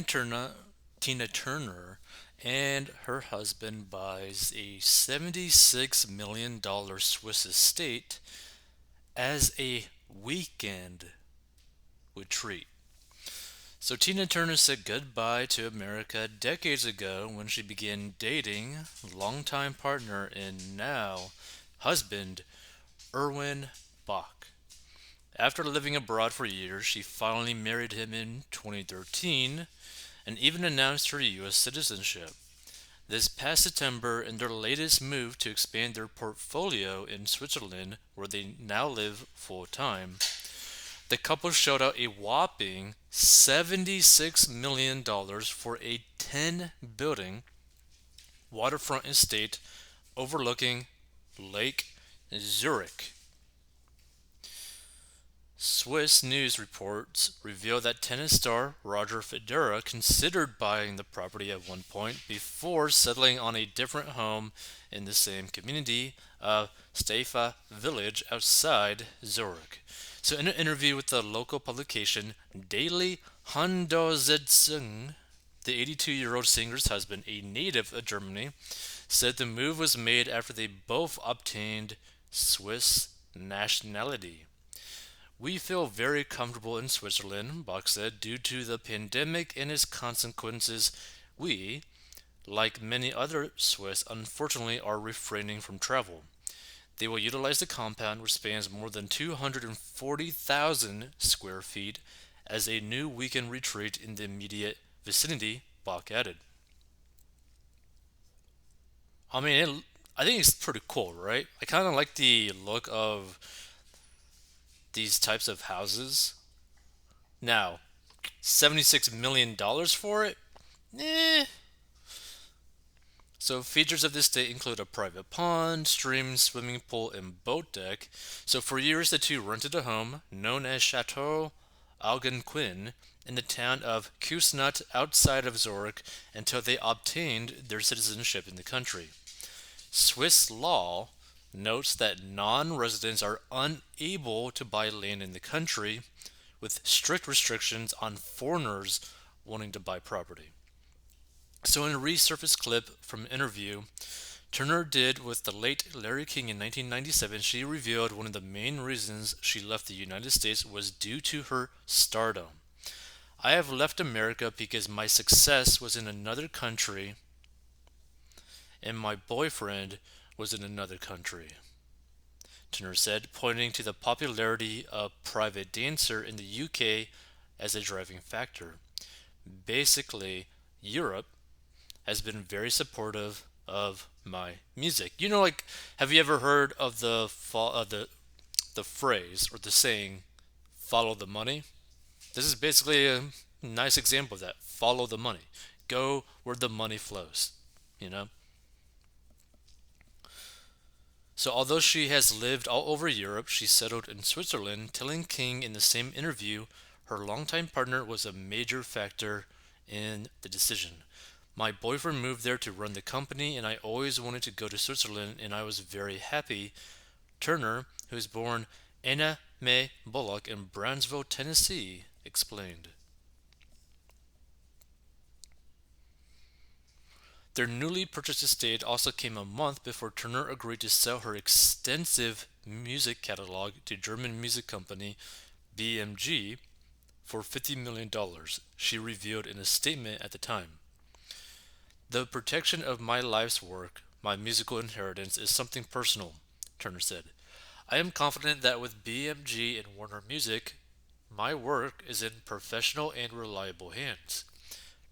Turner, Tina Turner and her husband buys a $76 million Swiss estate as a weekend retreat. So Tina Turner said goodbye to America decades ago when she began dating longtime partner and now husband Erwin Bach. After living abroad for years, she finally married him in 2013 and even announced her U.S. citizenship. This past September, in their latest move to expand their portfolio in Switzerland, where they now live full time, the couple showed out a whopping $76 million for a 10 building waterfront estate overlooking Lake Zurich. Swiss news reports reveal that tennis star Roger Federer considered buying the property at one point before settling on a different home in the same community of Staffa village outside Zurich. So, in an interview with the local publication Daily Handelszeitung, the 82-year-old singer's husband, a native of Germany, said the move was made after they both obtained Swiss nationality. We feel very comfortable in Switzerland, Bach said. Due to the pandemic and its consequences, we, like many other Swiss, unfortunately are refraining from travel. They will utilize the compound, which spans more than 240,000 square feet, as a new weekend retreat in the immediate vicinity, Bach added. I mean, I think it's pretty cool, right? I kind of like the look of these types of houses. Now, $76 million for it? Eh. So features of this state include a private pond, stream, swimming pool, and boat deck. So for years the two rented a home known as Chateau Algonquin in the town of Kuesnut outside of Zurich until they obtained their citizenship in the country. Swiss law notes that non-residents are unable to buy land in the country, with strict restrictions on foreigners wanting to buy property. So, in a resurfaced clip from an interview Turner did with the late Larry King in 1997, she revealed one of the main reasons she left the United States was due to her stardom. I have left America because my success was in another country and my boyfriend was in another country, Turner said, pointing to the popularity of Private Dancer in the UK as a driving factor. Basically, Europe has been very supportive of my music. Like, have you ever heard of the phrase or the saying, "Follow the money"? This is basically a nice example of that. Follow the money. Go where the money flows. You know. So, although she has lived all over Europe, she settled in Switzerland, telling King in the same interview her longtime partner was a major factor in the decision. My boyfriend moved there to run the company, and I always wanted to go to Switzerland, and I was very happy. Turner, who was born Anna Mae Bullock in Brownsville, Tennessee, explained. Their newly purchased estate also came a month before Turner agreed to sell her extensive music catalog to German music company BMG for $50 million, she revealed in a statement at the time. The protection of my life's work, my musical inheritance, is something personal, Turner said. I am confident that with BMG and Warner Music, my work is in professional and reliable hands.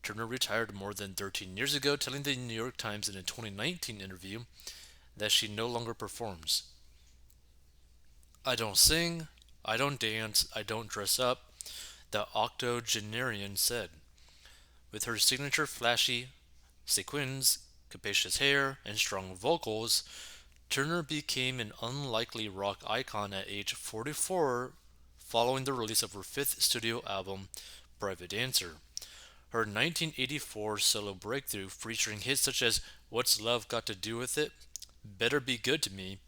Turner retired more than 13 years ago, telling the New York Times in a 2019 interview that she no longer performs. I don't sing, I don't dance, I don't dress up, the octogenarian said. With her signature flashy sequins, capacious hair, and strong vocals, Turner became an unlikely rock icon at age 44 following the release of her fifth studio album, Private Dancer. Her 1984 solo breakthrough, featuring hits such as What's Love Got to Do with It, Better Be Good to Me,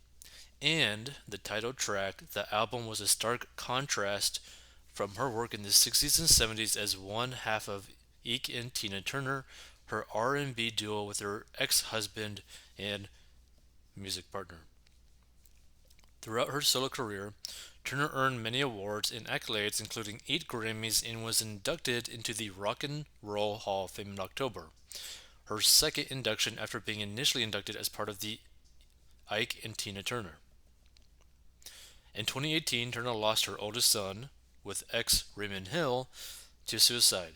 and the title track, the album was a stark contrast from her work in the 60s and 70s as one half of Ike and Tina Turner, her R&B duo with her ex-husband and music partner. Throughout her solo career, Turner earned many awards and accolades, including 8 Grammys, and was inducted into the Rock and Roll Hall of Fame in October, her second induction after being initially inducted as part of the Ike and Tina Turner. In 2018, Turner lost her oldest son, with ex Raymond Hill, to suicide.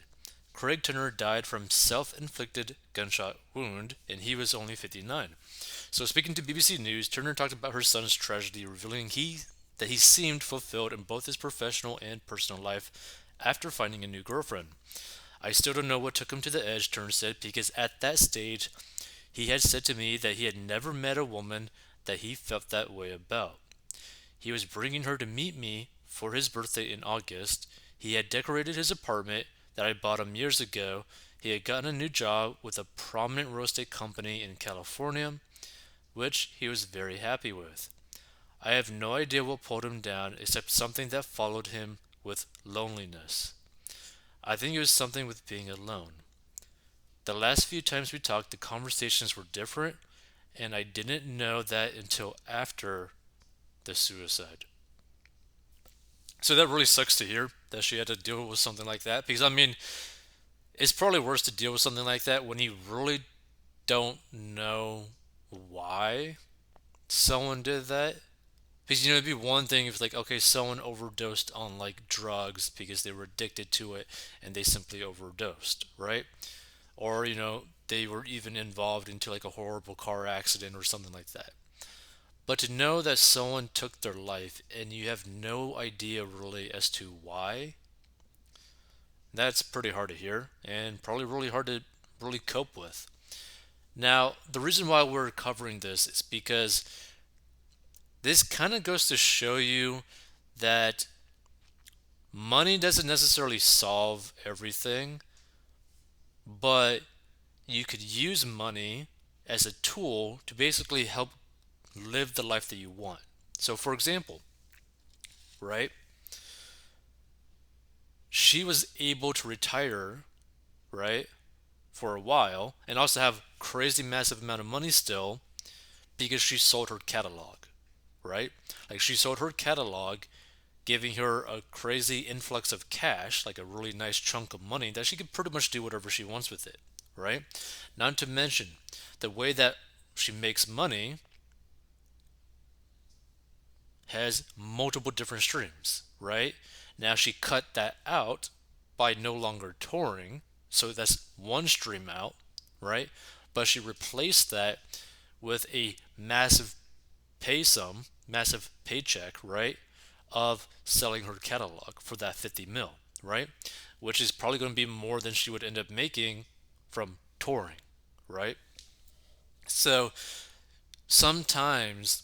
Craig Turner died from self-inflicted gunshot wound, and he was only 59. So, speaking to BBC News, Turner talked about her son's tragedy, revealing that he seemed fulfilled in both his professional and personal life after finding a new girlfriend. I still don't know what took him to the edge, Turner said, because at that stage, he had said to me that he had never met a woman that he felt that way about. He was bringing her to meet me for his birthday in August. He had decorated his apartment that I bought him years ago. He had gotten a new job with a prominent real estate company in California, which he was very happy with. I have no idea what pulled him down except something that followed him with loneliness. I think it was something with being alone. The last few times we talked, the conversations were different, and I didn't know that until after the suicide. So that really sucks to hear that she had to deal with something like that because I mean, it's probably worse to deal with something like that when you really don't know why someone did that. Because it'd be one thing if like okay, someone overdosed on like drugs because they were addicted to it and they simply overdosed, right? Or they were even involved into like a horrible car accident or something like that. But to know that someone took their life and you have no idea really as to why, that's pretty hard to hear and probably really hard to really cope with. Now, the reason why we're covering this is because this kind of goes to show you that money doesn't necessarily solve everything, but you could use money as a tool to basically help live the life that you want. So, for example, right, she was able to retire, right, for a while and also have crazy massive amount of money still because she sold her catalog, right? Like she sold her catalog, giving her a crazy influx of cash, like a really nice chunk of money that she could pretty much do whatever she wants with it, right? Not to mention the way that she makes money has multiple different streams, right? Now she cut that out by no longer touring, so that's one stream out, right? But she replaced that with a massive pay sum, massive paycheck, right? Of selling her catalog for that 50 mil, right? Which is probably going to be more than she would end up making from touring, right? So sometimes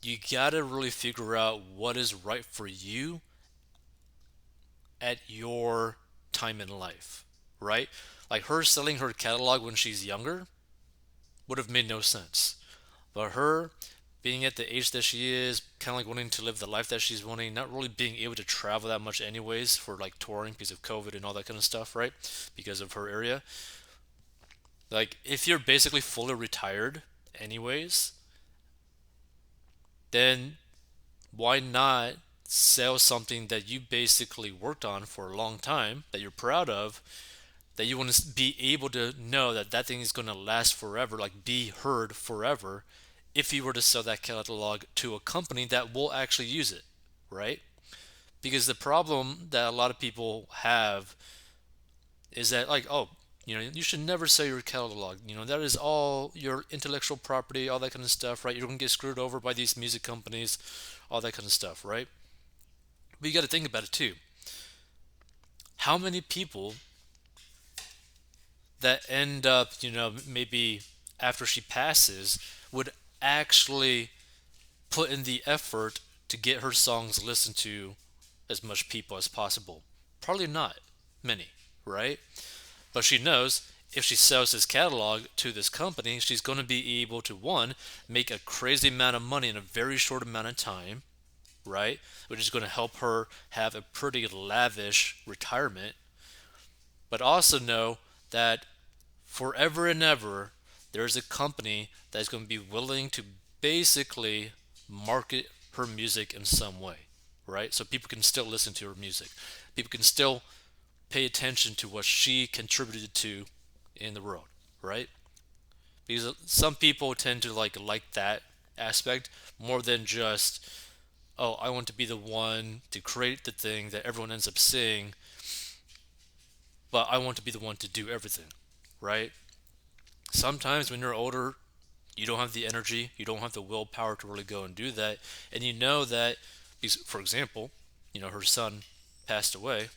you gotta really figure out what is right for you at your time in life, right? Like her selling her catalog when she's younger would have made no sense. But her being at the age that she is, kind of like wanting to live the life that she's wanting, not really being able to travel that much anyways for like touring because of COVID and all that kind of stuff, right? Because of her area. Like if you're basically fully retired anyways, then why not sell something that you basically worked on for a long time that you're proud of, that you want to be able to know that that thing is going to last forever, like be heard forever, if you were to sell that catalog to a company that will actually use it, right? Because the problem that a lot of people have is that, like, oh, you should never sell your catalog. That is all your intellectual property, all that kind of stuff, right? You're going to get screwed over by these music companies, all that kind of stuff, right? But you got to think about it too. How many people that end up, maybe after she passes, would actually put in the effort to get her songs listened to as much people as possible? Probably not many, right? But she knows if she sells this catalog to this company, she's going to be able to, one, make a crazy amount of money in a very short amount of time, right? Which is going to help her have a pretty lavish retirement, but also know that forever and ever there's a company that's going to be willing to basically market her music in some way, right? So people can still listen to her music. People can still pay attention to what she contributed to in the world, right? Because some people tend to like that aspect more than just, oh, I want to be the one to create the thing that everyone ends up seeing, but I want to be the one to do everything, right? Sometimes when you're older, you don't have the energy, you don't have the willpower to really go and do that, and you know that, for example, her son passed away.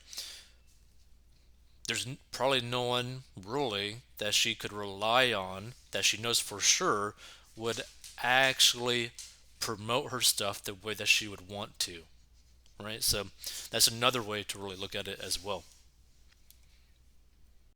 There's probably no one really that she could rely on that she knows for sure would actually promote her stuff the way that she would want to, right? So that's another way to really look at it as well.